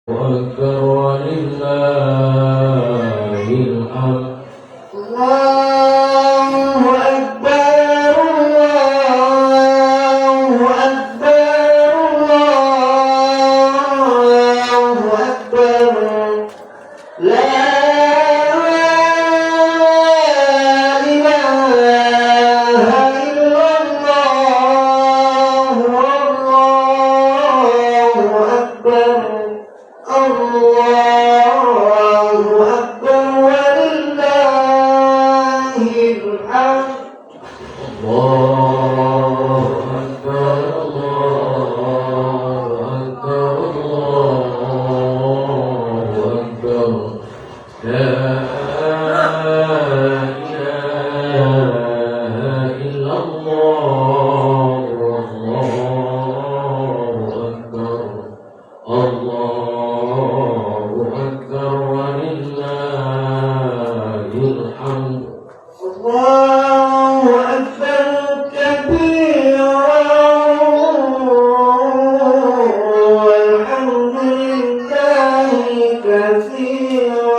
أكبر ولله الحمد. الله أكبر الله أكبر الله أكبر لا إله إلا الله والله أكبر الله أكبر ولله الحمد. الله أكبر الله أكبر الله أكبر لا إله إلا الله والله أكبر الله أكبر ولله الحمد. الله أكبر كبيرا والحمد لله كثيرا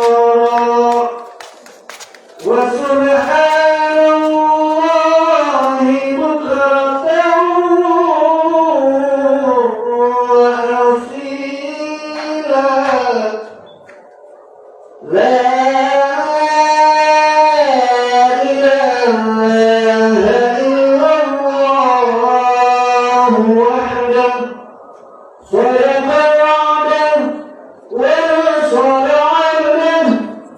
وسبحان الله بكرة وأصيلا لا إله إلا الله وحده صدق وعده ونصر عبده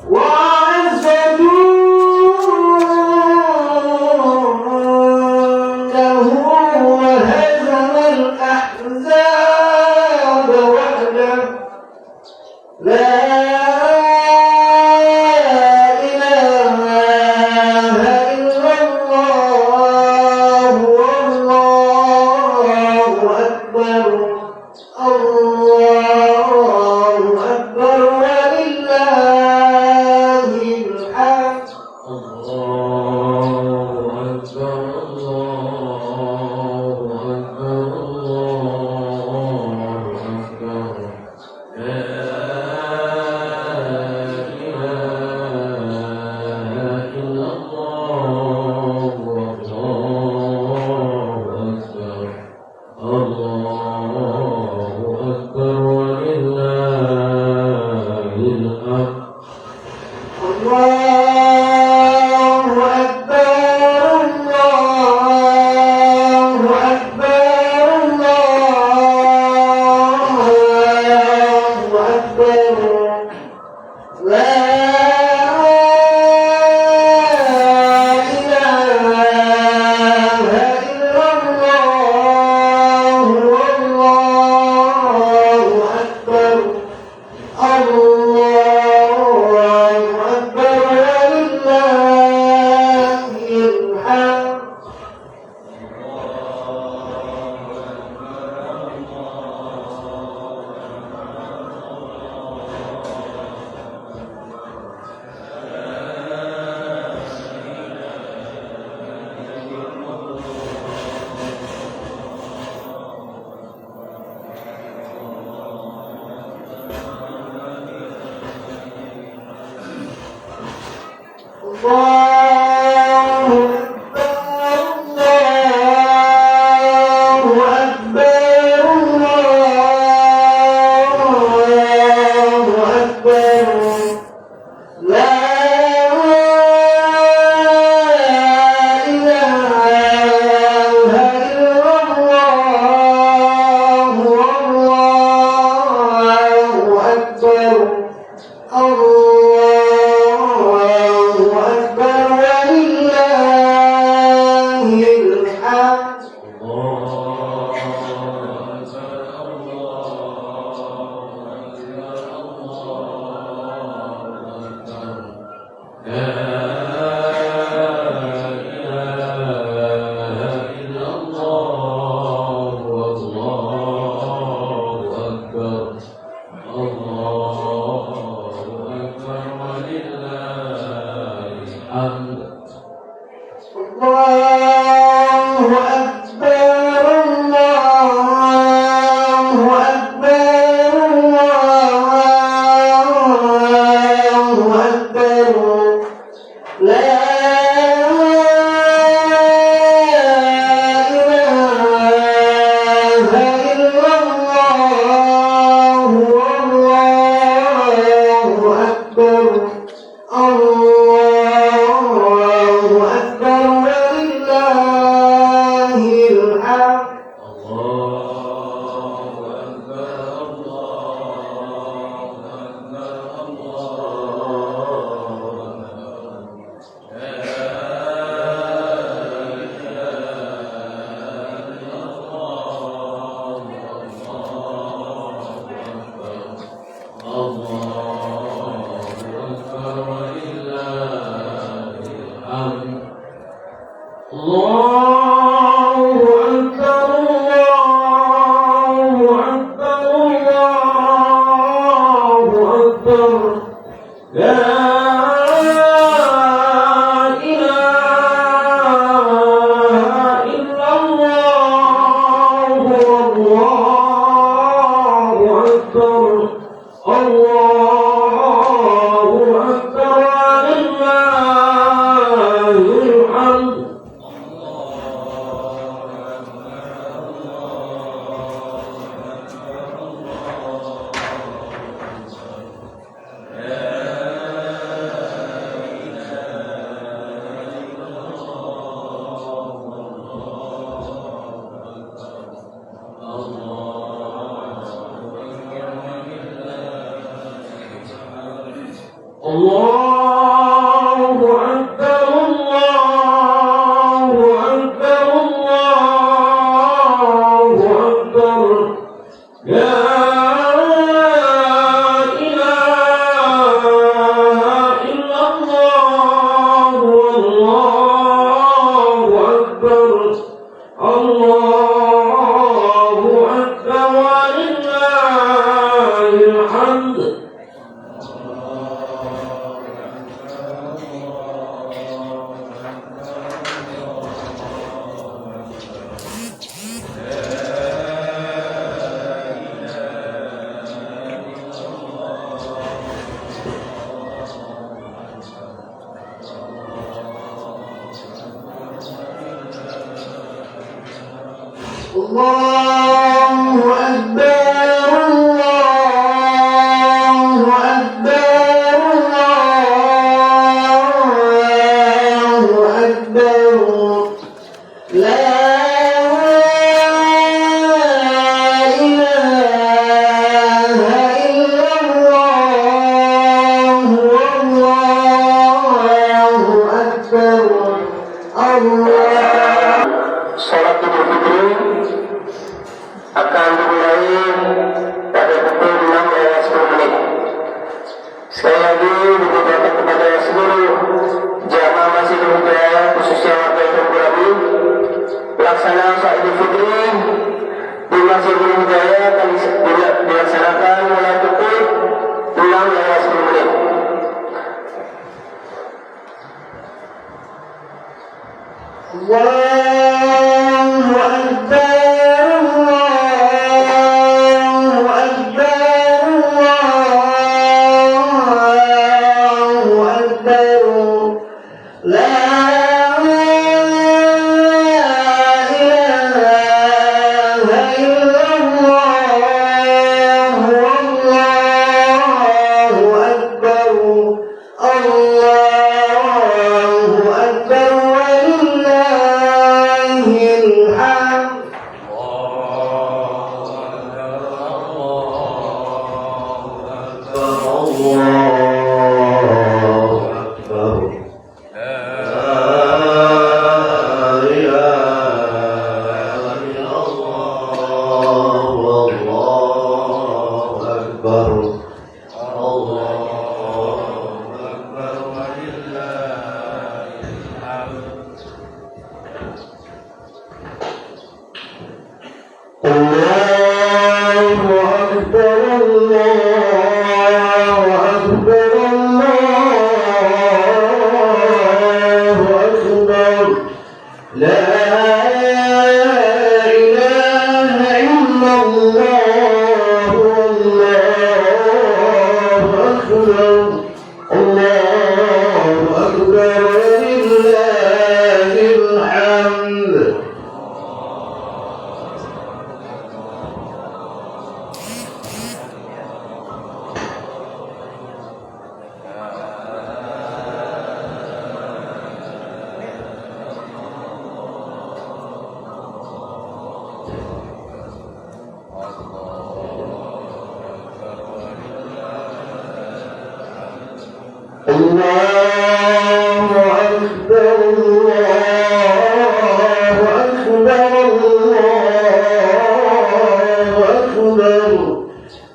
وعز جنده وهزم الأحزاب وحده لا إله إلا الله والله أكبر الله أكبر ولله الحمد. الله أكبر الله أكبر الله أكبر لا إله إلا الله والله أكبر الله أكبر ولله الحمد. الله أكبر الله أكبر الله أكبر لا إله إلا الله والله أكبر الله أكبر ولله الحمد. الله أكبر الله أكبر لا إله إلا الله والله أكبر الله أكبر ولله الحمد. الله أكبر الله أكبر الله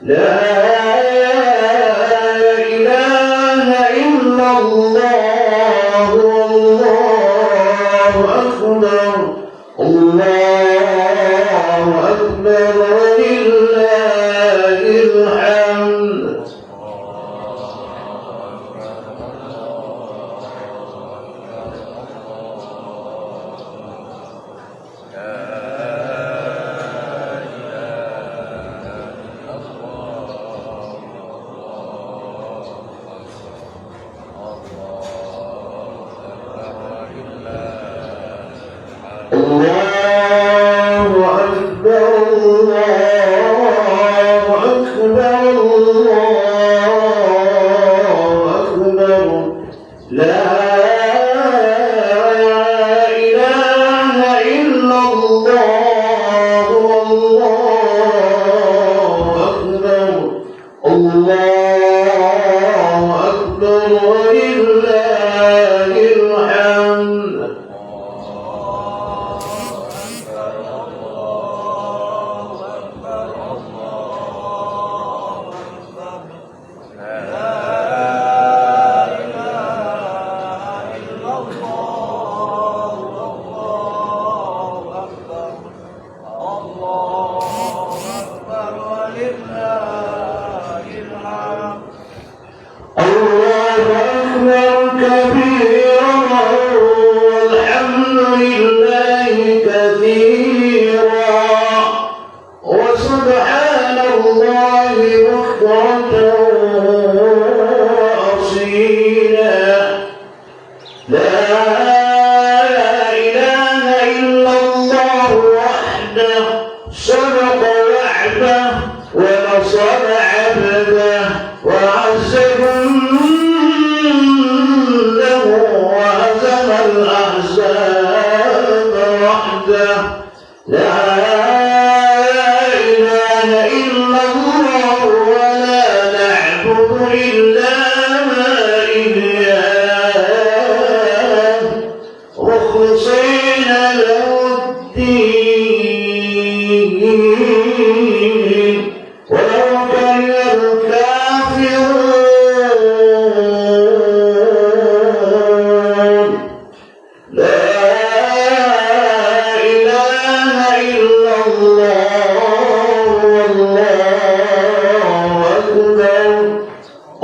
لا الله أكبر الله أكبر الله أكبر لا إله إلا الله والله أكبر الله أكبر ولله الحمد الله أكبر كبيرا والحمد لله كثيرا وسبحان الله بكرة وأصيلا لا إله إلا الله وحده صدق وعده ونصر عبده وعز جنده وهزم الأحزاب وحده لا إله إلا الله ولا نعبد إلا إياه مخلصين له الدين ولو كره الكافرون لا إله إلا الله والله أكبر الله أكبر ولله الحمد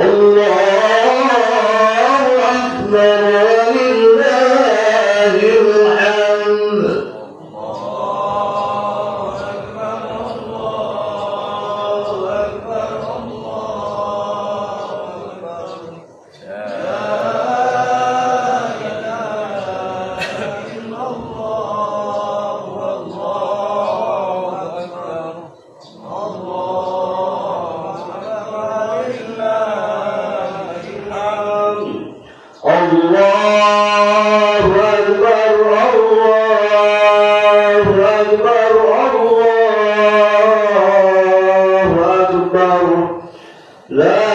الله أكبر الله أكبر الله أكبر لا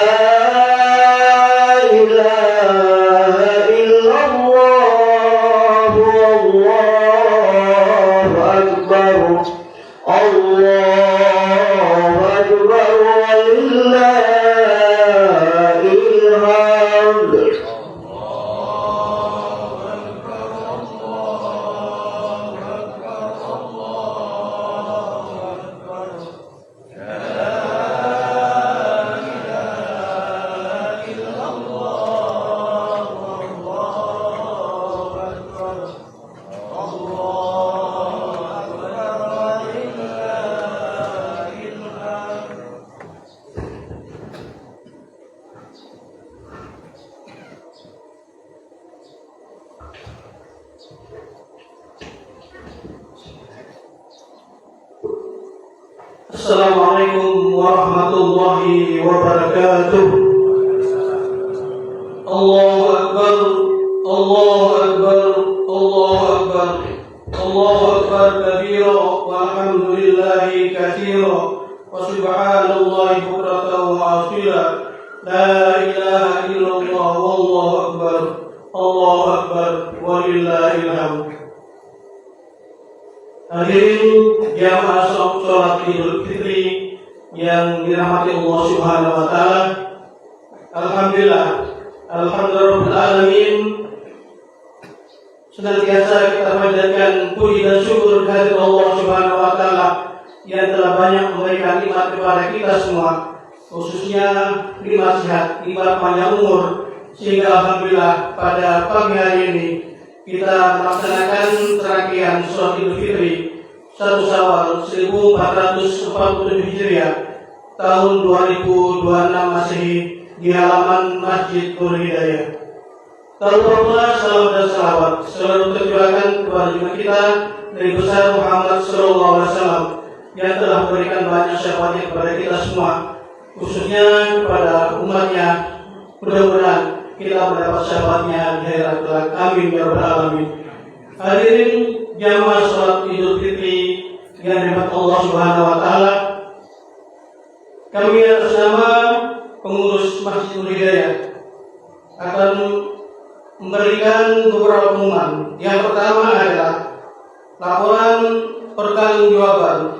إله إلا الله والله أكبر الله أكبر ولله الحمد Assalamualaikum warahmatullahi wabarakatuh. Allahu Akbar, Allahu Akbar, Allahu Akbar, Allahu Akbar kabira walhamdulillahi katsira wa subhanallahi bukratan wa asila. La ilaha illallah wallahu akbar, Allahu Akbar walillahil hamd. Hadirin jamaah sholat Idul Fitri yang dirahmati Allah Subhanahu wa taala. Alhamdulillah, alhamdulillah alamin. Senantiasa kita panjatkan puji dan syukur kehadirat Allah Subhanahu wa taala yang telah banyak memberikan nikmat kepada kita semua, khususnya nikmat sehat, nikmat panjang umur, sehingga alhamdulillah pada pagi hari ini kita melaksanakan serangkaian sholat Idul Fitri 1 Syawal 1447 Hijriah tahun 2026 Masehi di halaman Masjid Nur Hidayah. Lalu salam dan salawat selalu tercurahkan kepada Junjungan kita Nabi besar Muhammad SAW yang telah memberikan banyak syafaatnya kepada kita semua, khususnya kepada umatnya. Mudah-mudahan kita mendapat syafaatnya di akhirat kelak. Amin ya rabbal alamin. Hadirin jamaah salat Idul Fitri yang dirahmati Allah Subhanahu wa taala, kami atas nama pengurus Masjidul Hidayah akan memberikan beberapa pengumuman. Yang pertama adalah laporan pertanggungjawaban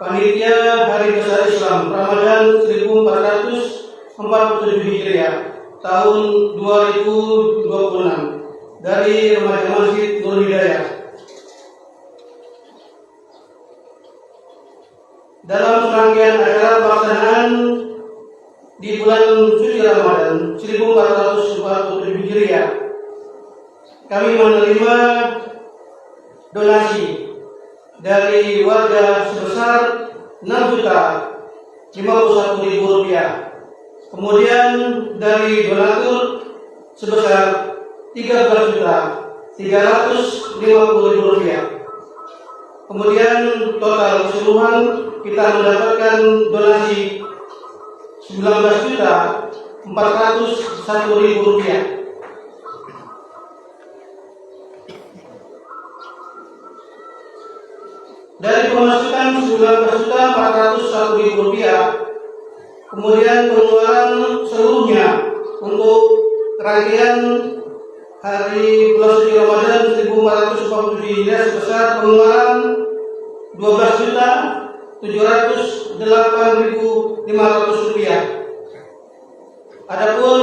Panitia Hari Besar Islam Ramadan 1447 Hijriah tahun 2026 dari Remaja Masjid Nur Hidayah. Dalam rangkaian acara pelaksanaan di bulan suci Ramadan 1447 Hijriah, kami menerima donasi dari warga sebesar Rp6.051.000. Kemudian dari donatur sebesar Rp13.350.000. Kemudian total keseluruhan kita mendapatkan donasi Rp19.401.000. Dari pemasukan Rp19.401.000, kemudian pengeluaran seluruhnya untuk rangkaian hari bulan suci Ramadan 1447 Hijriah sebesar pengeluaran Rp12.708.500. Adapun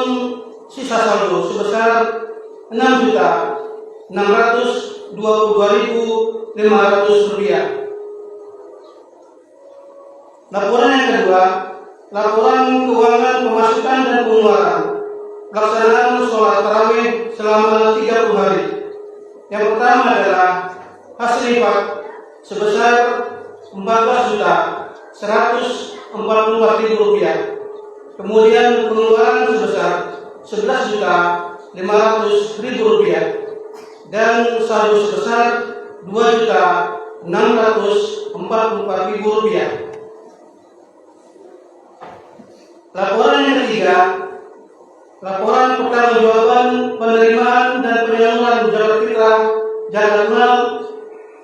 sisa saldo sebesar Rp6.622.500. Laporan yang kedua, laporan keuangan pemasukan dan pengeluaran pelaksanaan sholat tarawih selama 30 hari. Yang pertama adalah hasil infak sebesar Rp14.144.000. Kemudian pengeluaran sebesar Rp11.500.000 dan saldo sebesar Rp2.644.000. Laporan yang ketiga, laporan pertanggungjawaban penerimaan dan penyaluran zakat fitrah, zakat mal,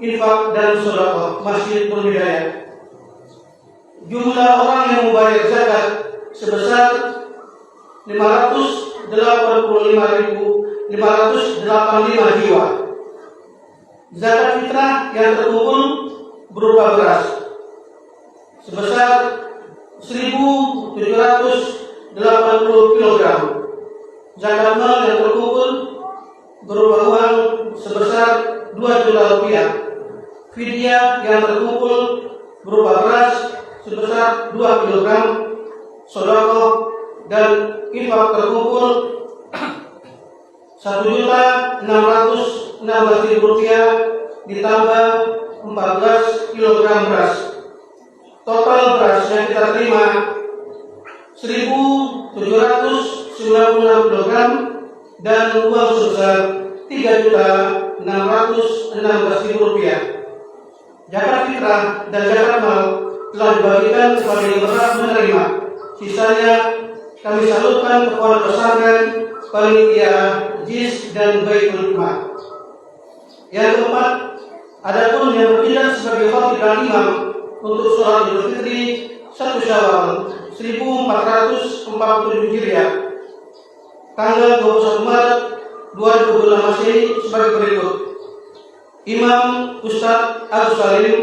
infak dan sedekah Masjid Nur Hidayah. Jumlah orang yang membayar zakat sebesar 585.585 jiwa. Zakat fitrah yang terkumpul berupa beras sebesar 1.780 kg. Zakat mal yang terkumpul berupa uang sebesar Rp2 juta. Fidyah yang terkumpul berupa beras sebesar 2 kg. Sedekah dan infak terkumpul Rp1.616.000 ditambah 14 kg beras. Total beras yang kita terima 1.796 kg dan uang sebesar Rp3.616.000. Zakat fitrah dan zakat mal telah dibagikan kepada yang berhak menerima. Sisanya kami salurkan kepada pesantren, panitia, JIS dan Baitul Hikmah. Yang keempat, adapun yang bertindak sebagai khatib dan imam untuk sholat Idul Fitri 1 Syawal 1447 Hijriah tanggal 21 Maret 2026 Masehi sebagai berikut. Imam Ustadz Abu Salim,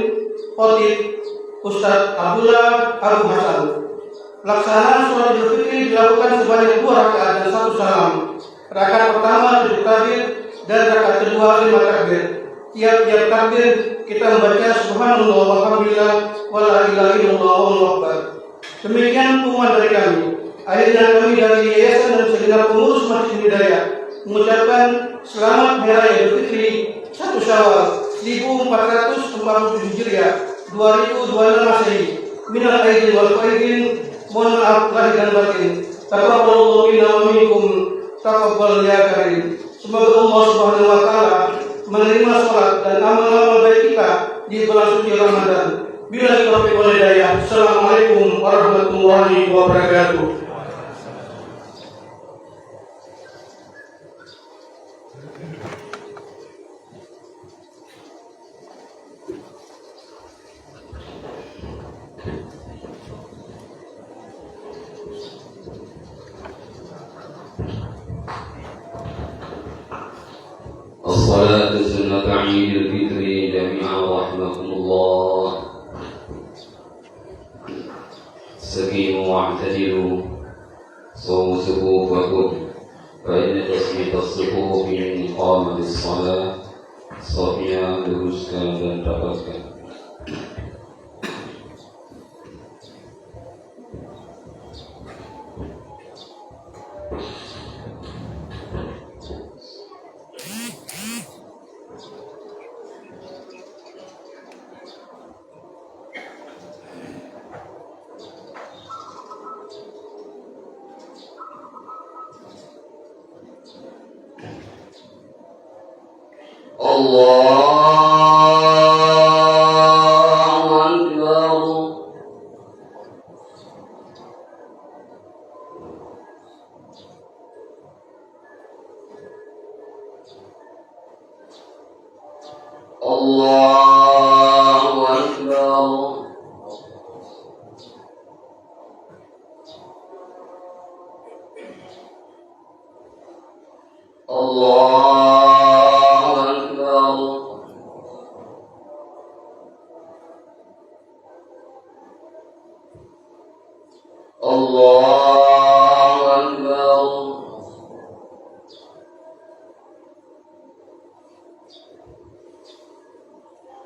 Khatib Ustadz Abdullah Abu Hasan. Pelaksanaan sholat Idul Fitri dilakukan sebanyak 2 rakaat dan 1 salam. Rakaat pertama 7 takbir dan rakaat kedua 5 takbir. Tiap-tiap takbir kita membaca subhanallah walhamdulillah wala ilaha illallah wallahu akbar. Demikian pengumuman dari kami. Akhirnya kami dari yayasan dan segenap pengurus Masjid Hidayah mengucapkan selamat Hari Raya Idul Fitri 1 Syawal 1447 Hijriah 2026 Masehi. Minal aidin wal faidin, mohon maaf lahir dan batin. Taqabbalallahu minna wa minkum, taqabbal ya karim. Semoga Allah Subhanahu wa taala menerima sholat dan amal-amal baik kita di bulan suci Ramadan. Bila taufiq wal hidayah. Assalamualaikum warahmatullahi wabarakatuh. الصلاة سنة عيد الفطر جميعا رحمكم الله. استقيموا واعتدلوا صوموا صفوفكم فإن تسمية الصفوف من إقامة الصلاة. Sofia luruskan dan rapatkan. Allahu Akbar. Allahu Akbar. Allahu Akbar.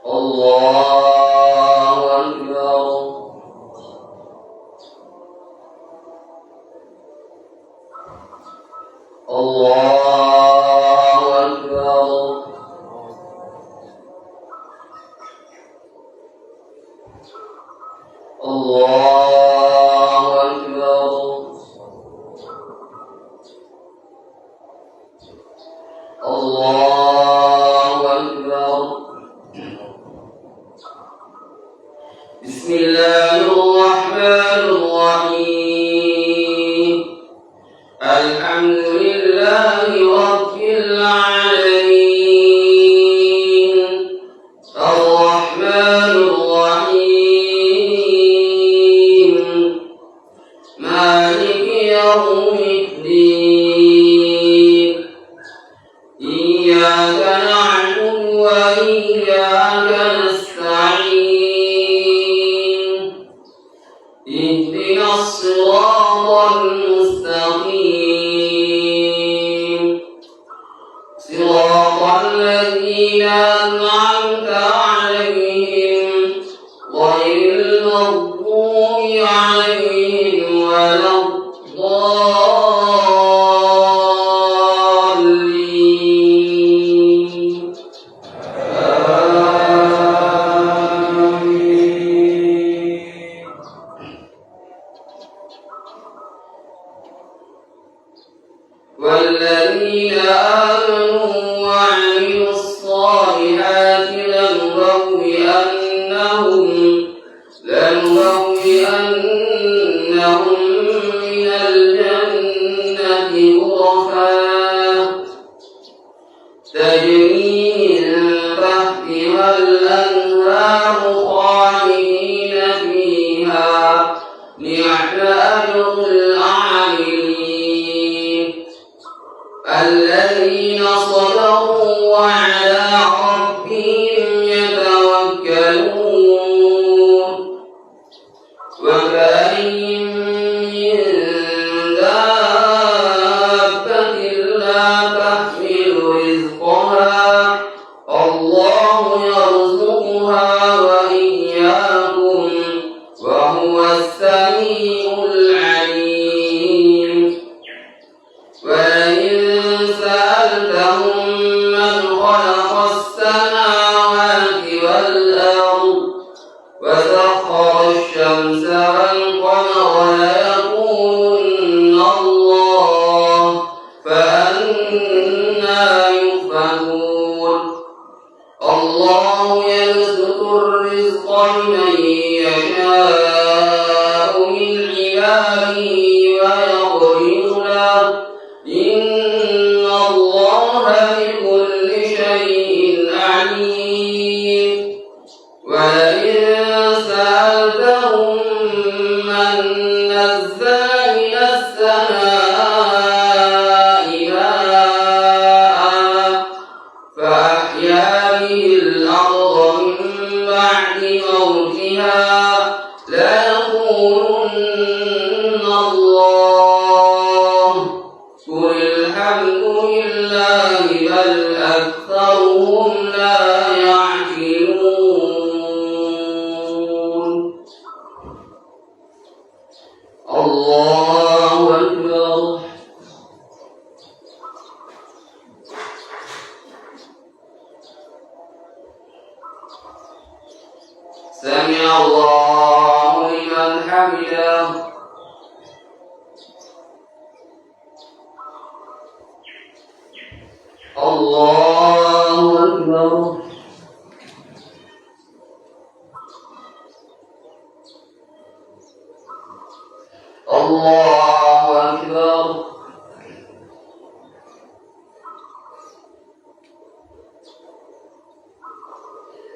Allahu Akbar. Allahu Akbar. Allahu Akbar. Allahu Akbar. Bismillahirrahmanirrahim. Alhamdulillahi Rabbil alamin. Ar-Rahmanir Rahim. Maliki yaumiddin. Iyyaka na'budu wa iyyaka nasta'in. Ihdinas siratal mustaqim. Siratal ladzina an'amta 'alaihim ghairil maghdubi 'alaihim waladdallin. والذين آمنوا وعملوا الصالحات لنبوئنهم من الجنة غرفا تجري من تحتها الأنهار خالدين فيها نعم أجر العاملين الذين صبروا السماء ماء فأحيا به الأرض من بعد موتها ليقولن الله قل الحمد لله بل أكثرهم لا يعقلون الله أكبر سمع الله لمن حمده الله أكبر الله أكبر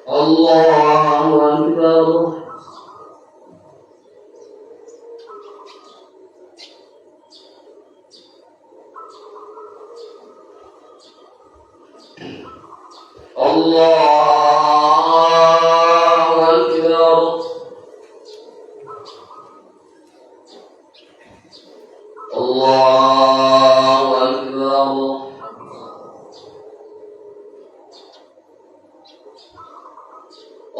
الله أكبر الله أكبر الله أكبر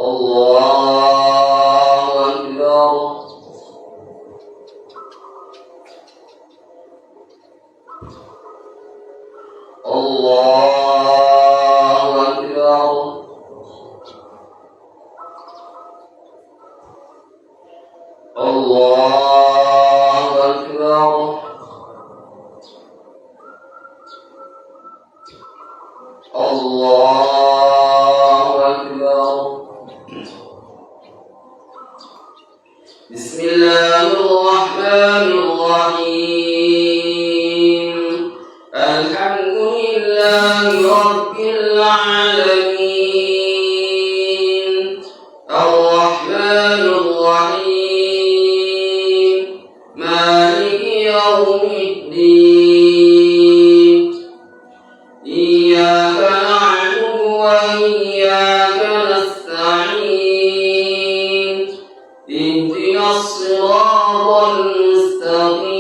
الله أكبر الله أكبر الله أكبر الله أكبر بسم الله الرحمن الرحيم الحمد لله رب العالمين الرحمن الرحيم مالك يوم الدين إياك نعبد وإياك نستعين اهدنا الصراط المستقيم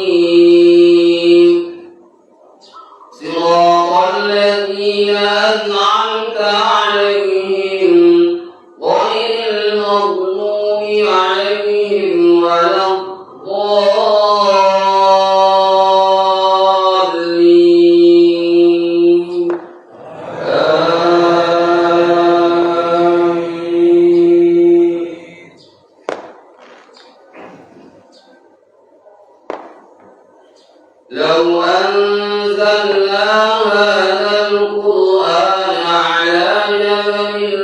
صراط الذين أنعمت عليهم غير المغضوب عليهم ولا الضالين آمين لو أنزلنا هذا القرآن على جبل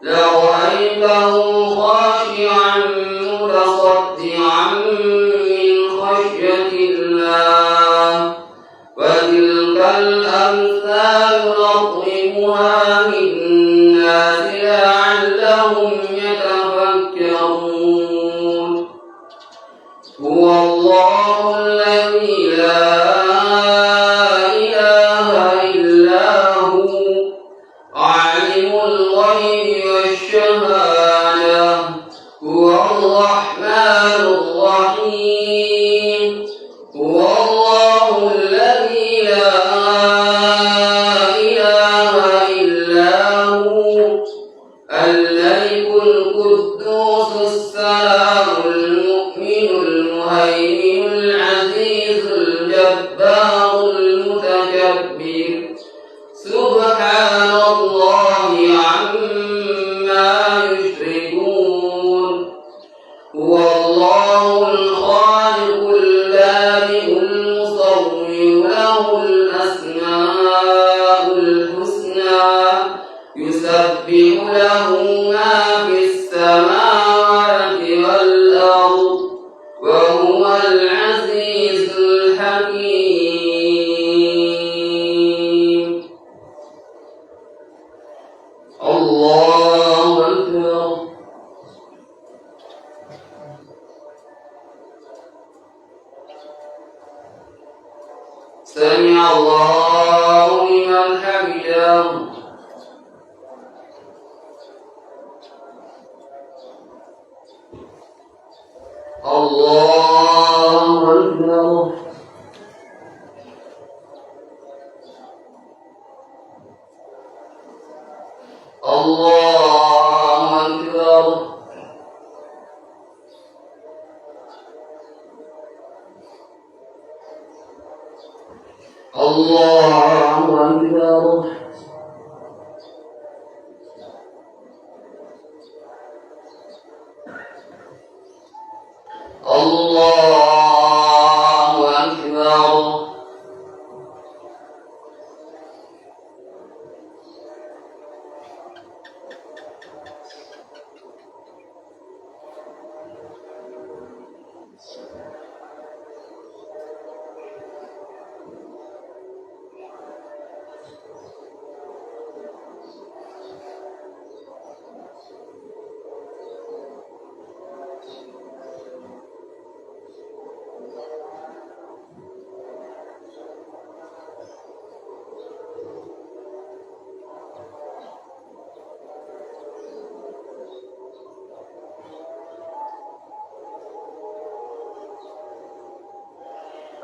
لرأيته خاشعا متصدعا من خشية الله وتلك الأمثال نضربها للناس لعلهم يتفكرون هو الله الذي لا إله إلا هو عالم الغيب والشهادة هو الرحمن الرحيم هو الله الذي لا إله إلا هو الملك القدوس السلام المؤمن المهيمن العزيز الجبار المتكبر سبحان الله عما يشركون هو الله الخالق البارئ المصور له الأسماء الحسنى يسبح له ما في السماوات والأرض وهو العزيز الحكيم الله أكبر سمع الله لمن حمده. الله أكبر. الله أكبر. الله أكبر. الله أكبر.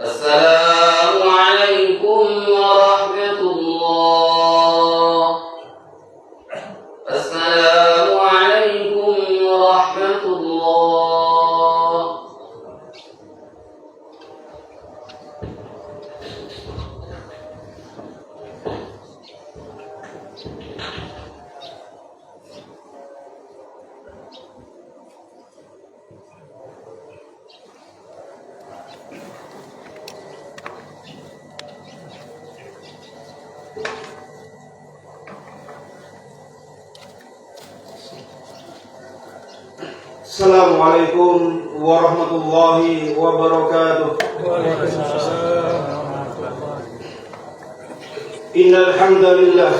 السلام عليكم ورحمة الله. السلام عليكم ورحمة الله. Assalamualaikum warahmatullahi wabarakatuh. Innal hamdalillah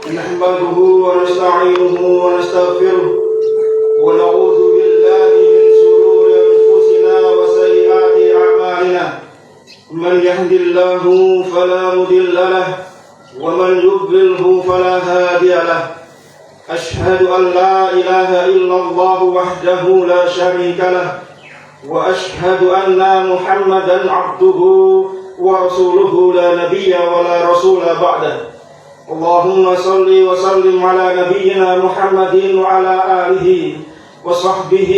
nahmaduhu wa nasta'inuhu wa nastaghfiruh wa na'udzu billahi min shururi anfusina wa sayyiati a'malina. Man yahdihillahu fala mudilla lahu wa man yudlilhu fala hadiya lahu. أشهد أن لا إله إلا الله وحده لا شريك له وأشهد أن محمدا عبده ورسوله لا نبي ولا رسول بعده. اللهم صل وسلم على نبينا محمد وعلى آله وصحبه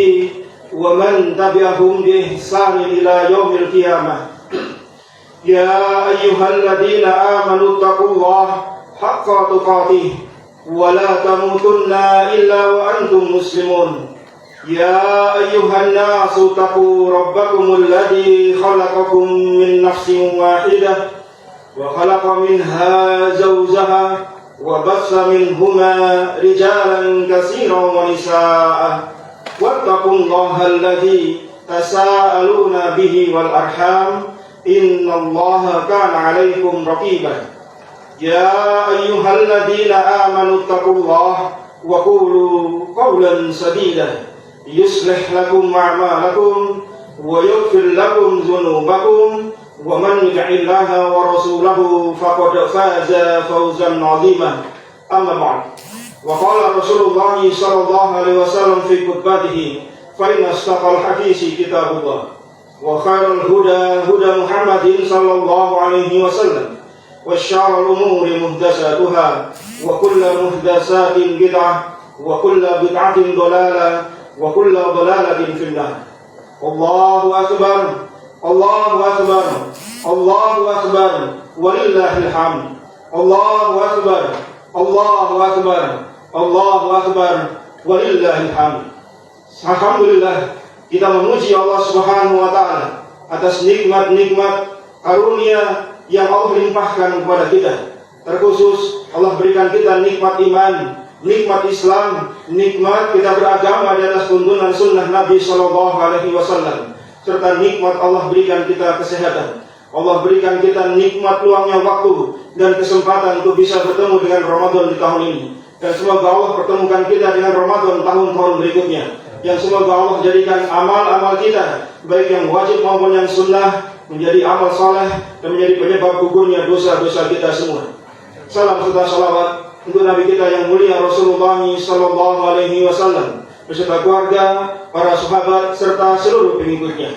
ومن تبعهم بإحسان إلى يوم القيامة. يا أيها الذين آمنوا اتقوا الله حق تقاته ولا تموتن إلا وأنتم مسلمون. يا أيها الناس اتقوا ربكم الذي خلقكم من نفس واحدة وخلق منها زوجها وبث منهما رجالا كثيرا ونساء واتقوا الله الذي تساءلون به والأرحام إن الله كان عليكم رقيبا. يا أيها الذين آمنوا اتقوا الله وقولوا قولا سديدا يصلح لكم أعمالكم ويغفر لكم ذنوبكم ومن يطع الله ورسوله فقد فاز فوزا عظيما. أما بعد، وقال رسول الله صلى الله عليه وسلم في خطبته: فإن أصدق الحديث كتاب الله وخير الهدى هدى محمد صلى الله عليه وسلم وشر الأمور محدثاتها وكل محدثات بدعة وكل بدعة ضلالة وكل ضلالة في النار. الله أكبر الله أكبر الله أكبر ولله الحمد. الله أكبر الله أكبر الله أكبر ولله الحمد. Alhamdulillah, kita memuji Allah Subhanahu wa Ta'ala atas nikmat-nikmat karunia yang Allah limpahkan kepada kita. Terkhusus Allah berikan kita nikmat iman, nikmat Islam, nikmat kita beragama di atas tuntunan sunnah Nabi Sallallahu Alaihi Wasallam, serta nikmat Allah berikan kita kesehatan. Allah berikan kita nikmat luangnya waktu dan kesempatan untuk bisa bertemu dengan Ramadan di tahun ini. Dan semoga Allah pertemukan kita dengan Ramadan tahun-tahun berikutnya. yang semoga Allah jadikan amal-amal kita, baik yang wajib maupun yang sunnah, menjadi amal saleh dan menjadi penyebab gugurnya dosa-dosa kita semua. Salam serta salawat untuk Nabi kita yang mulia Rasulullah sallallahu alaihi wasallam beserta keluarga, para sahabat serta seluruh pengikutnya.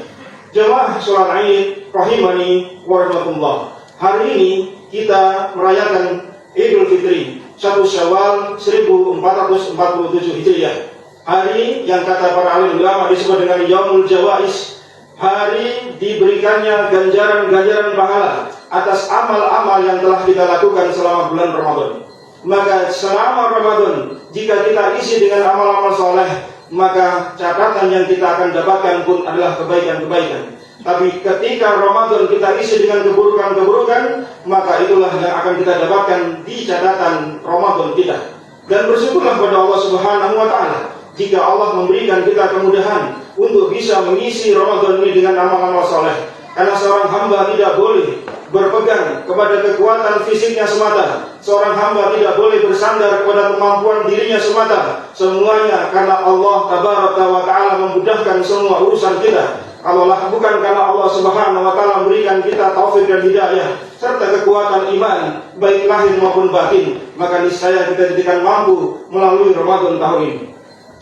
Jemaah salat Id rahimani wa rahmatullah. Hari ini kita merayakan Idul Fitri 1 Syawal 1447 Hijriah. Hari yang kata para alim ulama disebut dengan Yaumul Jawais. Hari diberikannya ganjaran-ganjaran pahala atas amal-amal yang telah kita lakukan selama bulan Ramadan. Maka selama Ramadan, jika kita isi dengan amal-amal soleh, maka catatan yang kita akan dapatkan pun adalah kebaikan-kebaikan. Tapi ketika Ramadan kita isi dengan keburukan-keburukan, maka itulah yang akan kita dapatkan di catatan Ramadan kita. Dan bersyukurlah kepada Allah Subhanahu wa Ta'ala jika Allah memberikan kita kemudahan untuk bisa mengisi Ramadan ini dengan amal-amal soleh. Karena seorang hamba tidak boleh berpegang kepada kekuatan fisiknya semata. Seorang hamba tidak boleh bersandar kepada kemampuan dirinya semata. Semuanya karena Allah Tabaraka wa Ta'ala memudahkan semua urusan kita. Kalaulah bukan karena Allah Subhanahu wa Ta'ala memberikan kita taufik dan hidayah serta kekuatan iman baik lahir maupun batin, maka niscaya kita tidak mampu melalui Ramadan tahun ini.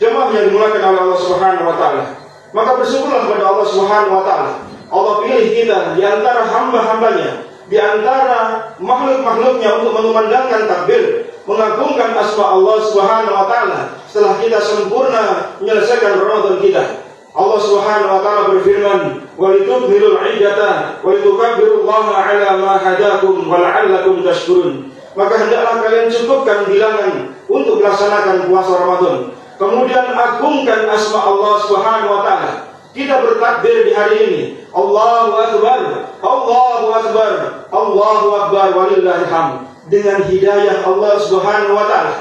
Jemaah yang dimuliakan oleh Allah Subhanahu wa Ta'ala, maka bersyukurlah kepada Allah Subhanahu wa Ta'ala. Allah pilih kita di antara hamba-hambanya, di antara makhluk-makhluknya untuk mengumandangkan takbir, mengagungkan asma Allah Subhanahu wa Ta'ala setelah kita sempurna menyelesaikan Ramadan kita. Allah Subhanahu wa Ta'ala berfirman, "Walitukmilul 'iddata wa litukabbirullaha 'ala ma hadakum wa la'allakum tashkurun." Maka hendaklah kalian cukupkan bilangan untuk melaksanakan puasa Ramadan. Kemudian agungkan asma Allah Subhanahu wa Ta'ala. Kita bertakbir di hari ini, Allahu Akbar, Allahu Akbar, Allahu Akbar walillahil hamd, dengan hidayah Allah Subhanahu wa Ta'ala.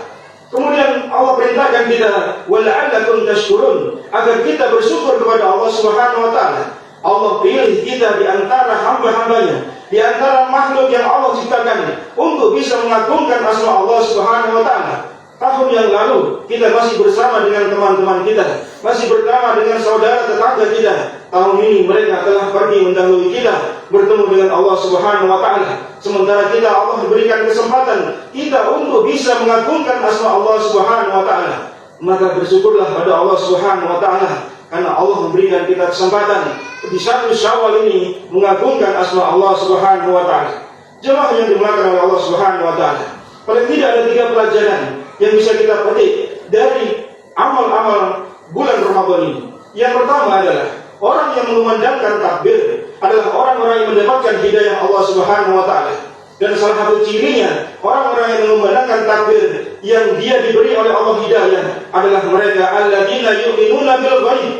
Kemudian Allah perintahkan kita, wala'allakum tashkurun, agar kita bersyukur kepada Allah Subhanahu wa Ta'ala. Allah pilih kita di antara hamba-hambanya, di antara makhluk yang Allah ciptakan untuk bisa mengagungkan asma Allah Subhanahu wa Ta'ala. Tahun yang lalu kita masih bersama dengan teman-teman kita, masih bersama dengan saudara tetangga kita. Tahun ini mereka telah pergi mendahului kita bertemu dengan Allah Subhanahu wa Ta'ala. Sementara kita, Allah berikan kesempatan kita untuk bisa mengagungkan asma Allah Subhanahu wa Ta'ala. Maka bersyukurlah pada Allah Subhanahu wa Ta'ala karena Allah memberikan kita kesempatan di 1 Syawal ini mengagungkan asma Allah Subhanahu wa Ta'ala. Jemaah yang dimuliakan oleh Allah Subhanahu wa Ta'ala, paling tidak ada 3 pelajaran yang bisa kita petik dari amal-amal bulan Ramadan ini. Yang pertama adalah orang yang mengumandangkan takbir adalah orang-orang yang mendapatkan hidayah Allah Subhanahu wa Ta'ala. Dan salah satu cirinya orang-orang yang mengumandangkan takbir yang dia diberi oleh Allah hidayah adalah mereka alladzina yu'minuna bil ghaib.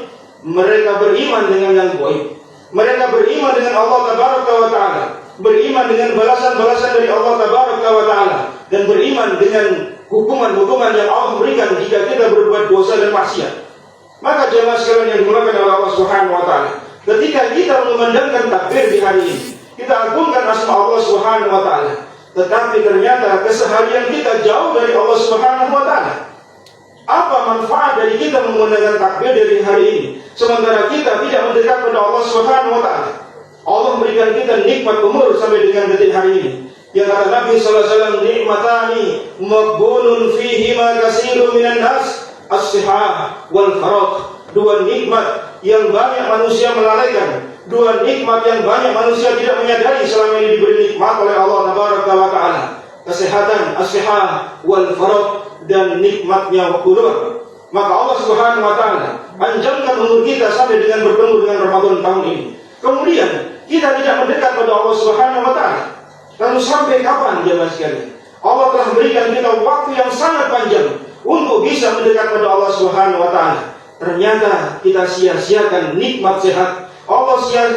Mereka beriman dengan yang gaib. Mereka beriman dengan Allah Tabaraka wa Ta'ala, beriman dengan balasan-balasan dari Allah Tabaraka wa Ta'ala, dan beriman dengan hukuman-hukuman yang Allah berikan jika kita berbuat dosa dan maksiat. Maka jemaah sekalian yang dimuliakan oleh Allah Subhanahu wa Ta'ala, ketika kita mengumandangkan takbir di hari ini, kita agungkan asma Allah Subhanahu wa Ta'ala, tetapi ternyata keseharian kita jauh dari Allah Subhanahu wa Ta'ala. Apa manfaat dari kita mengumandangkan takbir dari hari ini sementara kita tidak mendekat kepada Allah Subhanahu wa Ta'ala? Allah memberikan kita nikmat umur sampai dengan detik hari ini. Yang kata Nabi sallallahu alaihi wasallam, nikmatani maqbulun fihima katsirun minan nas, as-sihah wal faragh. 2 nikmat yang banyak manusia melalaikan, 2 nikmat yang banyak manusia tidak menyadari selama ini diberi nikmat oleh Allah Tabaraka wa Ta'ala. Kesehatan, as-sihah wal faragh, dan nikmatnya waktu luang. Maka Allah Subhanahu wa Ta'ala panjangkan umur kita sampai dengan bertemu dengan Ramadan tahun ini. Kemudian kita tidak mendekat pada Allah Subhanahu wa Ta'ala. Lalu sampai kapan jemaah sekalian? Allah telah berikan kita waktu yang sangat panjang untuk bisa mendekat pada Allah Subhanahu wa Ta'ala. Ternyata kita sia-siakan nikmat sehat.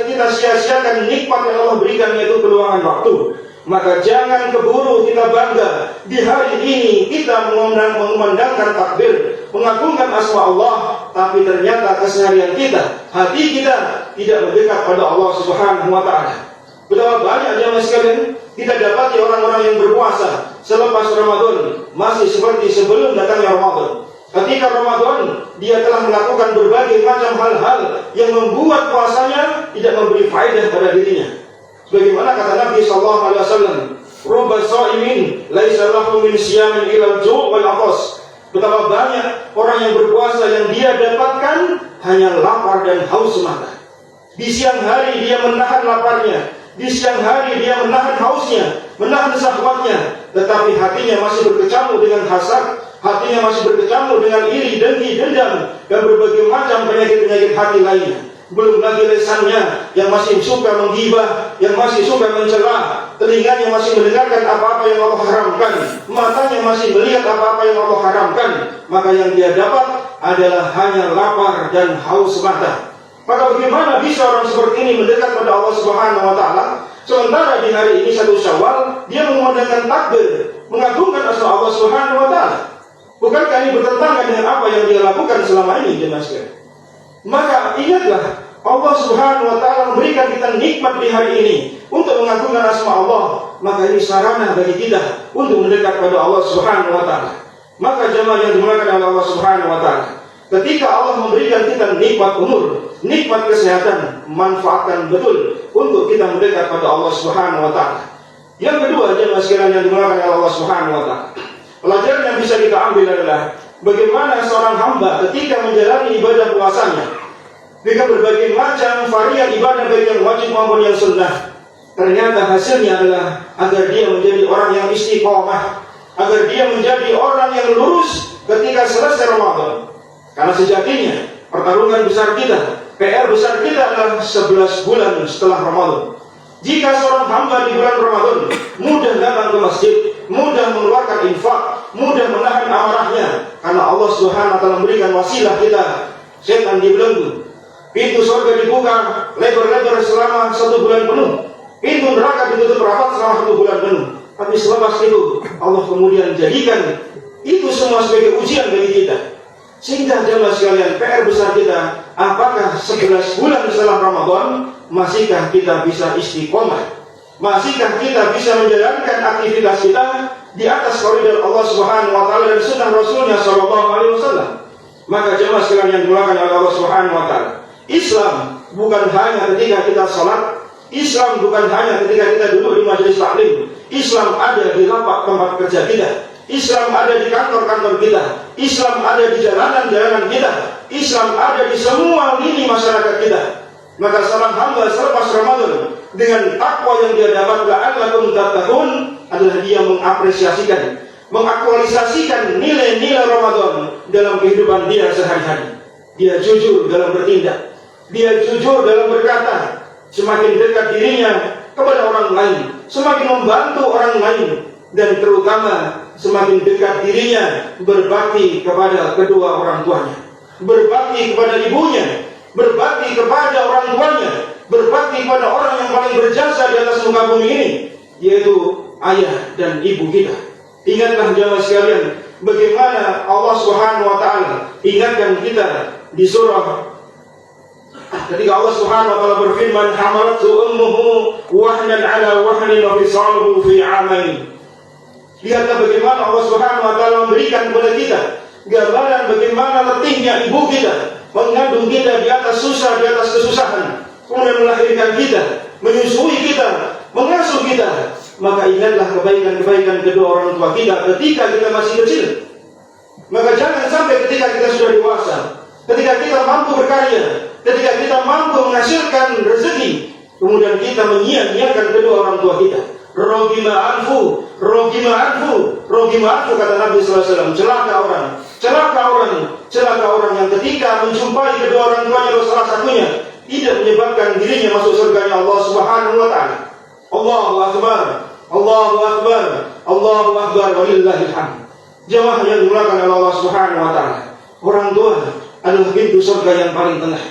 Kita sia-siakan nikmat yang Allah berikan, yaitu keluangan waktu. Maka jangan keburu kita bangga di hari ini kita mengumandangkan takbir, mengagungkan asma Allah, tapi ternyata keseharian kita, hati kita tidak mendekat pada Allah Subhanahu wa Ta'ala. Betapa banyak jemaah sekalian kita dapati orang-orang yang berpuasa selepas Ramadan masih seperti sebelum datangnya Ramadan. Ketika Ramadan, dia telah melakukan berbagai macam hal-hal yang membuat puasanya tidak memberi faedah pada dirinya. Sebagaimana kata Nabi SAW, "Rubba sha'imin laisa lahu min siyamin illa al-ju' wal 'athas." Betapa banyak orang yang berpuasa yang dia dapatkan hanya lapar dan haus semata. Di siang hari dia menahan laparnya, di siang hari dia menahan hausnya, menahan syahwatnya, tetapi hatinya masih berkecamuk dengan hasad, hatinya masih berkecamuk dengan iri, dengki, dendam, dan berbagai macam penyakit-penyakit hati lainnya. Belum lagi lisannya yang masih suka menggibah, yang masih suka mencela, telinganya masih mendengarkan apa-apa yang Allah haramkan, matanya masih melihat apa-apa yang Allah haramkan, maka yang dia dapat adalah hanya lapar dan haus semata. Maka bagaimana bisa orang seperti ini mendekat pada Allah Subhanahu wa Ta'ala, sementara di hari ini 1 Syawal dia mengumandangkan takbir, mengagungkan asma Allah Subhanahu wa Ta'ala? Bukankah ini bertentangan dengan apa yang dia lakukan selama ini, jemaah sekalian? Maka ingatlah, Allah Subhanahu wa Ta'ala memberikan kita nikmat di hari ini untuk mengagungkan asma Allah. Maka ini sarana bagi kita untuk mendekat pada Allah Subhanahu wa Ta'ala. Maka jemaah yang dimuliakan oleh Allah Subhanahu wa Ta'ala, ketika Allah memberikan kita nikmat umur, nikmat kesehatan, manfaatkan betul untuk kita mendekat pada Allah Subhanahu wa Ta'ala. Yang kedua, jemaah sekalian yang dimuliakan oleh Allah Subhanahu wa Ta'ala, pelajaran yang bisa kita ambil adalah bagaimana seorang hamba ketika menjalani ibadah puasanya dengan berbagai macam varian ibadah, baik yang wajib maupun yang sunnah, ternyata hasilnya adalah agar dia menjadi orang yang istiqomah, agar dia menjadi orang yang lurus ketika selesai Ramadan. Karena sejatinya pertarungan besar kita, PR besar kita adalah 11 bulan setelah Ramadan. Jika seorang hamba di bulan Ramadan mudah datang ke masjid, mudah mengeluarkan infak, mudah menahan amarahnya, karena Allah Subhanahu wa Ta'ala memberikan wasilah kita, setan dibelenggu, pintu surga dibuka lebar-lebar selama 1 bulan penuh, pintu neraka ditutup rapat selama 1 bulan penuh. Tapi selepas itu Allah kemudian jadikan itu semua sebagai ujian bagi kita. Sehingga jemaah sekalian, PR besar kita, apakah 11 bulan setelah Ramadan masihkah kita bisa istiqomah? Masihkah kita bisa menjalankan aktivitas kita di atas koridor Allah Subhanahu wa Ta'ala dan sunnah Rasulnya sallallahu alaihi wasallam? Maka jemaah sekalian yang dimuliakan oleh Allah Subhanahu wa Ta'ala, Islam bukan hanya ketika kita salat, Islam bukan hanya ketika kita duduk di majelis taklim. Islam ada di lapak tempat kerja kita, Islam ada di kantor-kantor kita, Islam ada di jalanan-jalanan kita, Islam ada di semua lini masyarakat kita. Maka seorang hamba selepas Ramadan dengan takwa yang dia dapat, la'allakum tattaqun, adalah dia mengapresiasikan, mengaktualisasikan nilai-nilai Ramadan dalam kehidupan dia sehari-hari. Dia jujur dalam bertindak, dia jujur dalam berkata, semakin dekat dirinya kepada orang lain, semakin membantu orang lain, dan terutama semakin dekat dirinya berbakti kepada kedua orang tuanya, berbakti kepada ibunya, berbakti kepada orang tuanya, berbakti kepada orang yang paling berjasa di atas muka bumi ini, yaitu ayah dan ibu kita. Ingatlah jemaah sekalian, bagaimana Allah Subhanahu wa Ta'ala ingatkan kita di surah ketika Allah Subhanahu wa Ta'ala berfirman, "Hamalathu ummuhu wahnan 'ala wahnin wa fisaluhu fi 'amain." Lihatlah bagaimana Allah Subhanahu wa Ta'ala memberikan kepada kita gambaran bagaimana letihnya ibu kita mengandung kita di atas susah, di atas kesusahan, kemudian melahirkan kita, menyusui kita, mengasuh kita. Maka ingatlah kebaikan-kebaikan kedua orang tua kita ketika kita masih kecil. Maka jangan sampai ketika kita sudah dewasa, ketika kita mampu berkarya, ketika kita mampu menghasilkan rezeki, kemudian kita menyia-nyiakan kedua orang tua kita. Rogima anfu kata Nabi SAW. Celaka orang yang ketika menjumpai kedua orang tuanya atau salah satunya tidak menyebabkan dirinya masuk surganya Allah Subhanahu wa Ta'ala. Allahu Akbar, Allahu Akbar, Allahu Akbar, walillahil hamd. Jemaah yang dimuliakan oleh Allah Subhanahu wa Ta'ala, orang tua adalah pintu surga yang paling tengah.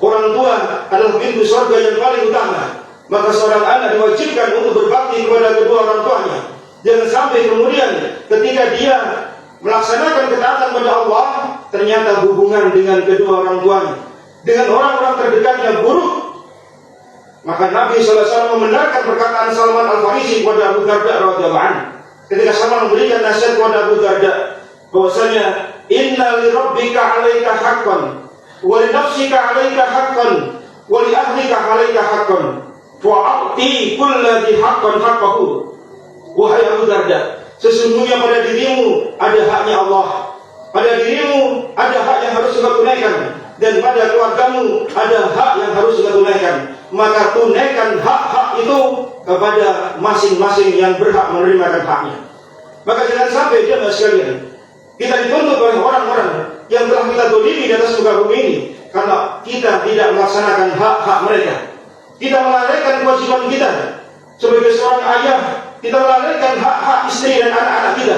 Orang tua adalah pintu surga yang paling utama. Maka seorang anak diwajibkan untuk berbakti kepada kedua orang tuanya. Jangan sampai kemudian ketika dia melaksanakan ketaatan kepada Allah, ternyata hubungan dengan kedua orang tuanya, dengan orang-orang terdekatnya buruk. Maka Nabi SAW membenarkan perkataan Salman Al-Farisi kepada Abu Darda radhiyallahu anhu. Ketika Salman memberikan nasihat kepada Abu Darda bahwasanya inna li rabbika 'alaika haqqan wa li nafsika 'alaika haqqan wa li ahlika 'alaika haqqan fa'ati kulladhi haqqan haqqahu. Wahai Abu Darda, sesungguhnya pada dirimu ada haknya Allah, pada dirimu ada hak yang harus engkau tunaikan, dan pada keluargamu ada hak yang harus engkau tunaikan. Maka tunaikan hak-hak itu kepada masing-masing yang berhak menerima haknya. Maka jangan sampai jemaah sekalian, kita dituntut oleh orang-orang yang telah kita dolimi di atas muka bumi ini karena kita tidak melaksanakan hak-hak mereka. Kita melalaikan kewajiban kita sebagai seorang ayah. Kita melalaikan hak-hak istri dan anak-anak kita.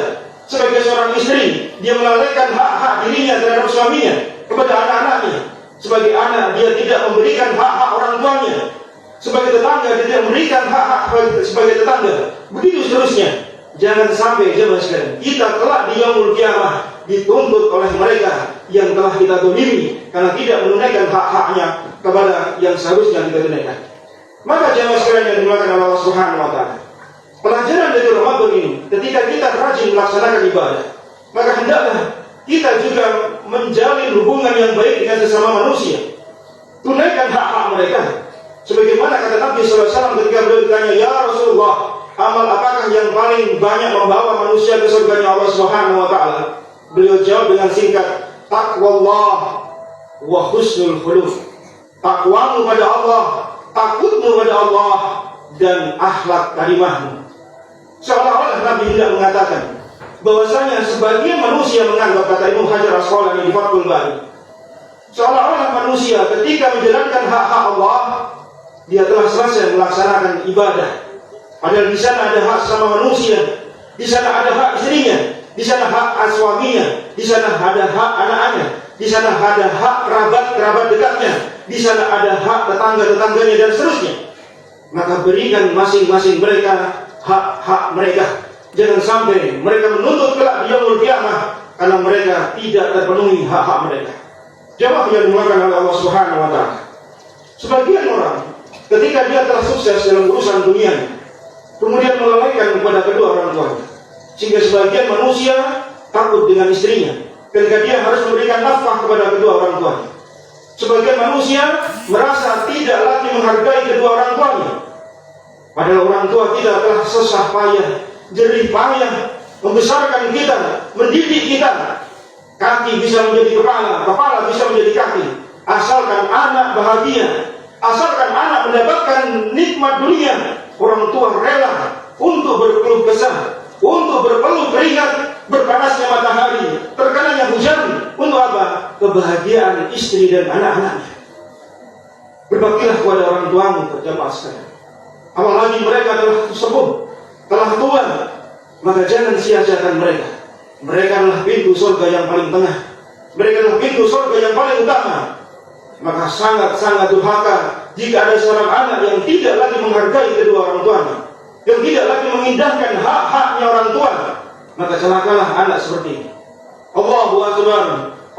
Sebagai seorang istri, dia melalaikan hak-hak dirinya terhadap suaminya kepada anak-anaknya. Sebagai anak, dia tidak memberikan hak-hak orang tuanya. Sebagai tetangga, dia tidak memberikan hak-hak sebagai tetangga. Begitu seterusnya. Jangan sampai jemaah sekalian, kita kelak di yaumul qiyamah dituntut oleh mereka yang telah kita dolimi karena tidak menunaikan hak-haknya kepada yang seharusnya kita tunaikan. Maka jemaah sekalian yang dimuliakan Allah Subhanahu wa taala, pelajaran dari Ramadan ini, ketika kita rajin melaksanakan ibadah, maka hendaklah kita juga menjalin hubungan yang baik dengan sesama manusia. Tunaikan hak-hak mereka. Sebagaimana kata Nabi SAW ketika beliau ditanya, ya Rasulullah, amal apakah yang paling banyak membawa manusia ke surganya Allah Subhanahu wa taala? Beliau jawab dengan singkat, taqwallah wa husnul khuluq. Takwamu pada Allah, takutmu pada Allah, dan akhlak karimahmu. Seolah-olah Nabi tidak mengatakan bahwasanya sebagian manusia menganggap, kata Ibnu Hajar Asqalani di Fathul Bari, seolah-olah manusia ketika menjalankan hak-hak Allah, dia telah selesai melaksanakan ibadah. Padahal di sana ada hak sama manusia, di sana ada hak istrinya, di sana hak suaminya, di sana ada hak anaknya, di sana ada hak kerabat dekatnya, di sana ada hak tetangga-tetangganya dan seterusnya. Maka berikan masing-masing mereka hak-hak mereka. Jangan sampai mereka menuntut kelak di yaumul qiyamah karena mereka tidak terpenuhi hak-hak mereka. Jemaah yang dimuliakan oleh Allah Subhanahu wa taala, sebagian orang ketika dia telah sukses dalam urusan dunia, kemudian melalaikan kepada kedua orang tuanya, sehingga sebagian manusia takut dengan istrinya ketika dia harus memberikan nafkah kepada kedua orang tuanya. Sebagian manusia merasa tidak lagi menghargai kedua orang tuanya, padahal orang tua kita telah susah payah, jerih payah membesarkan kita, mendidik kita. Kaki bisa menjadi kepala, kepala bisa menjadi kaki. Asalkan anak bahagia, asalkan anak mendapatkan nikmat dunia, orang tua rela untuk berkeluh kesah, untuk berpeluh keringat, berpanasnya matahari, terkenanya hujan, untuk apa? Kebahagiaan istri dan anak-anaknya. Berbaktilah kepada orang tuamu, berjamaah sekalian. Apalagi mereka telah sepuh, telah tua, maka jangan sia-siakan mereka. Mereka adalah pintu surga yang paling tengah. Mereka adalah pintu surga yang paling utama. Maka sangat-sangat durhaka jika ada seorang anak yang tidak lagi menghargai kedua orang tuanya, yang tidak lagi mengindahkan hak-haknya orang tua. Maka celakalah anak seperti ini. Allahu Akbar,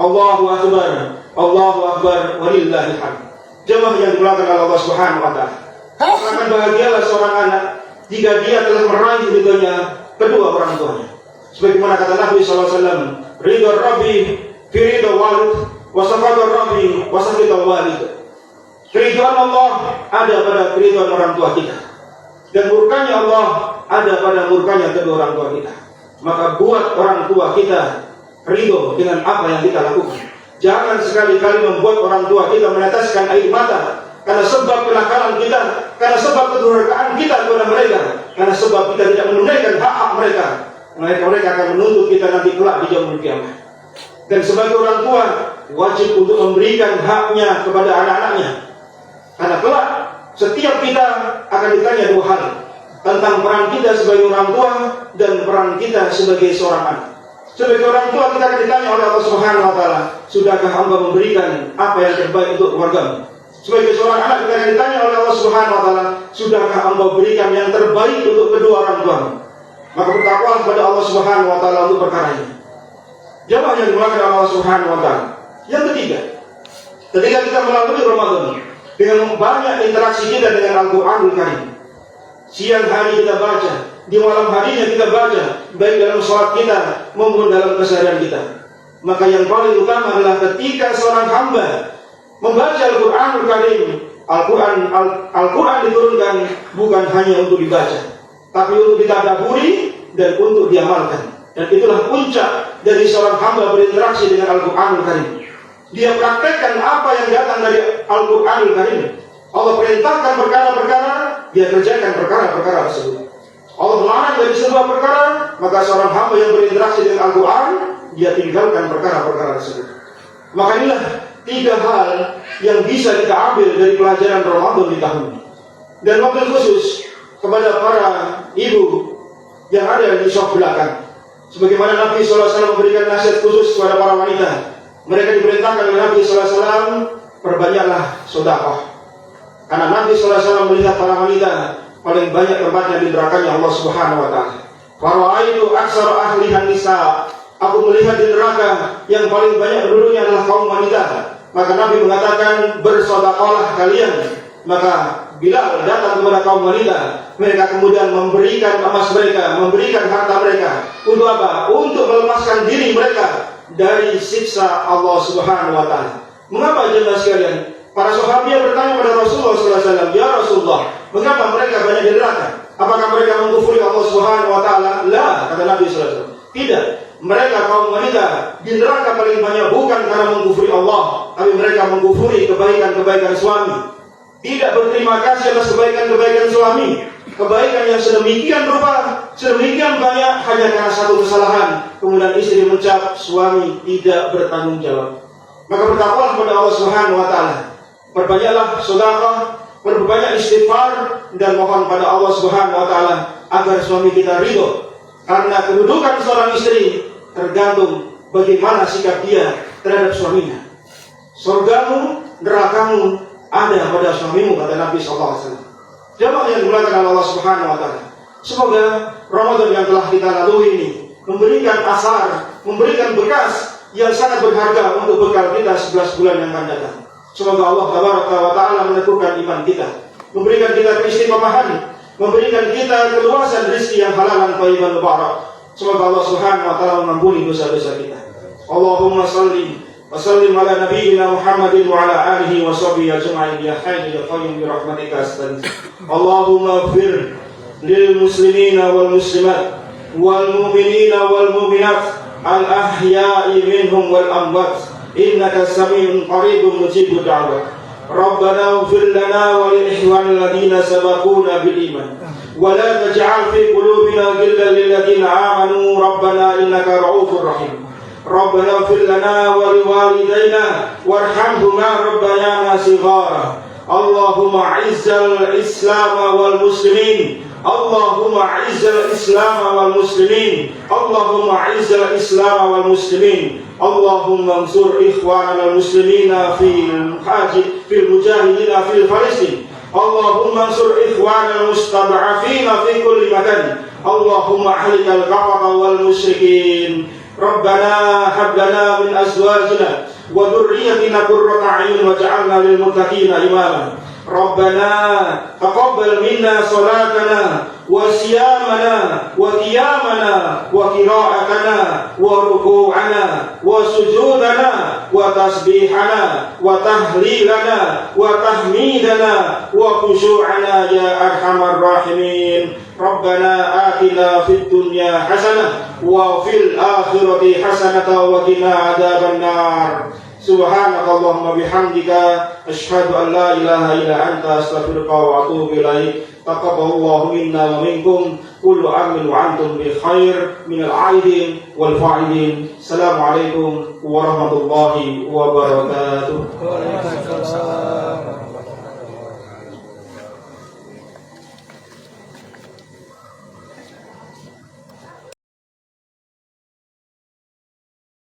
Allahu Akbar, Allahu Akbar, walillahil hamd. Jemaah yang dimuliakan oleh Allah Subhanahu wa taala, akan bahagialah seorang anak jika dia telah meraih ridhonya kedua orang tuanya. Sebagaimana kata Nabi SAW, ridho Rabbi fi ridho walid, wa safadur Rabbi wa safadur walid. Keridhaan Allah ada pada keridhaan orang tua kita, dan murkanya Allah ada pada murkanya kedua orang tua kita. Maka buat orang tua kita ridho dengan apa yang kita lakukan. Jangan sekali-kali membuat orang tua kita meneteskan air mata karena sebab kenakalan kita, karena sebab kedurhakaan kita kepada mereka, karena sebab kita tidak menunaikan hak-hak mereka. Mereka akan menuntut kita nanti kelak di yaumul qiyamah. Dan sebagai orang tua wajib untuk memberikan haknya kepada anak-anaknya, karena kelak setiap kita akan ditanya dua hal, tentang peran kita sebagai orang tua dan peran kita sebagai seorang anak. Sebagai orang tua kita akan ditanya oleh Allah Subhanahu wa taala, sudahkah hamba memberikan apa yang terbaik untuk keluargamu? Sebagai seorang anak kita akan ditanya oleh Allah Subhanahu wa taala, sudahkah hamba berikan yang terbaik untuk kedua orang tuamu? Maka bertakwalah kepada Allah Subhanahu wa taala untuk perkara ini. Jamaah yang dimuliakan Allah Subhanahu wa taala. Yang ketiga, ketika kita melalui Ramadan dengan banyak interaksi kita dengan Al-Qur'anul Karim, siang hari kita baca, di malam harinya kita baca, baik dalam sholat kita maupun dalam keseharian kita. Maka yang paling utama adalah ketika seorang hamba membaca Al-Quranul Karim. Al-Quran diturunkan bukan hanya untuk dibaca, tapi untuk ditadaburi dan untuk diamalkan. Dan itulah puncak dari seorang hamba berinteraksi dengan Al-Quranul Karim. Dia praktekkan apa yang datang dari Al-Quranul Karim. Allah perintahkan perkara-perkara, dia kerjakan perkara-perkara tersebut. Allah melarang dari sebuah perkara, maka seorang hamba yang berinteraksi dengan Al-Quran, dia tinggalkan perkara-perkara tersebut. Maka inilah 3 hal yang bisa kita ambil dari pelajaran Ramadan di tahun ini. Dan wabil khusus kepada para ibu yang ada di saf belakang. Sebagaimana Nabi SAW memberikan nasihat khusus kepada para wanita. Mereka diperintahkan oleh Nabi SAW, perbanyaklah sedekah. Karena Nabi SAW melihat para wanita paling banyak tempatnya di nerakanya Allah Subhanahu wa taala. Fara'aitu aksara ahlihan nisa. Aku melihat di neraka yang paling banyak penduduknya adalah kaum wanita. Maka Nabi mengatakan, bersedekahlah kalian. Maka Bilal datang kepada kaum wanita. Mereka kemudian memberikan emas mereka, memberikan harta mereka. Untuk apa? Untuk melepaskan diri mereka dari siksa Allah Subhanahu wa taala. Mengapa jemaah sekalian? Para sahabat bertanya kepada Rasulullah SAW, ya Rasulullah, mengapa mereka banyak di neraka? Apakah mereka mengkufuri Allah Subhanahu wa taala? La, kata Nabi SAW. Tidak. Mereka kaum wanita di neraka paling banyak bukan karena mengkufuri Allah, tapi mereka mengkufuri kebaikan-kebaikan suami. Tidak berterima kasih atas kebaikan-kebaikan suami. Kebaikan yang sedemikian rupa, sedemikian banyak hanya karena satu kesalahan. Kemudian istri mencap, suami tidak bertanggung jawab. Maka bertakwalah kepada Allah Subhanahu wa taala. Perbanyaklah sedekah, perbanyak istighfar, dan mohon pada Allah Subhanahu wa taala agar suami kita ridho. Karena kedudukan seorang istri tergantung bagaimana sikap dia terhadap suaminya. Surgamu, nerakamu ada pada suamimu, kata Nabi SAW. Jamaah yang dimuliakan Allah Subhanahu wa taala. Semoga Ramadan yang telah kita lalui ini memberikan asar, memberikan bekas yang sangat berharga untuk bekal kita 11 bulan yang akan datang. Semoga Allah Tabaraka wa taala meneguhkan iman kita, memberikan kita keistiqomahan, memberikan kita keluasan rezeki yang halal dan thayyiban mubarak. Semoga Allah Subhanahu wa taala mengampuni dosa-dosa kita. Allahumma salli wa sallim ala nabiyyina Muhammadin wa ala alihi wa sahbihi ajma'in ya hayyu ya qayyum bi rahmatika astaghfir. Allahumma ighfir lil muslimina wal muslimat wal mu'minina wal mu'minat al ahya'i minhum wal amwat. Innaka sami'un qaribun mujibud da'wat. Rabbana ighfir lana wa li ikhwanil ladzina sabaquna bil iman wa la taj'al fi qulubina ghillan lil ladzina amanu rabbana innaka ra'ufur rahim. Rabbana ighfir lana wa li walidayna warhamhuma rabbayana shighara. Allahumma 'izzal islam wal muslimin. Allahumma 'izzal islam wal muslimin. Allahumma 'izzal islam wal muslimin. Allahumma ansur ikhwanana al-muslimina fil mujahidina fil Palestin. Allahumma ansur ikhwanana al-mustad'afina fi kulli makan. Allahumma ahlikal kafara wal musyrikin. Rabbana hab lana min azwajina wa dhurriyyatina qurrata a'yun waj'alna lil muttaqina imama. Rabbana taqabbal minna salatana wa siyamana wa qiyamana wa qira'atana wa ruku'ana wa sujudana wa tasbihana wa tahlilana wa tahmidana wa khushu'ana ya arhamar rahimin. Rabbana atina fid dunya hasanah wa fil akhirati hasanah wa qina adzabannar. Subhanakallahumma bihamdika asyhadu an la ilaha illa anta astaghfiruka wa atubu ilaik. Taqabbalallahu minna wa minkum. Kullu amin wa antum bi khair minal aidin wal fa'idin. Assalamualaikum warahmatullahi wabarakatuh.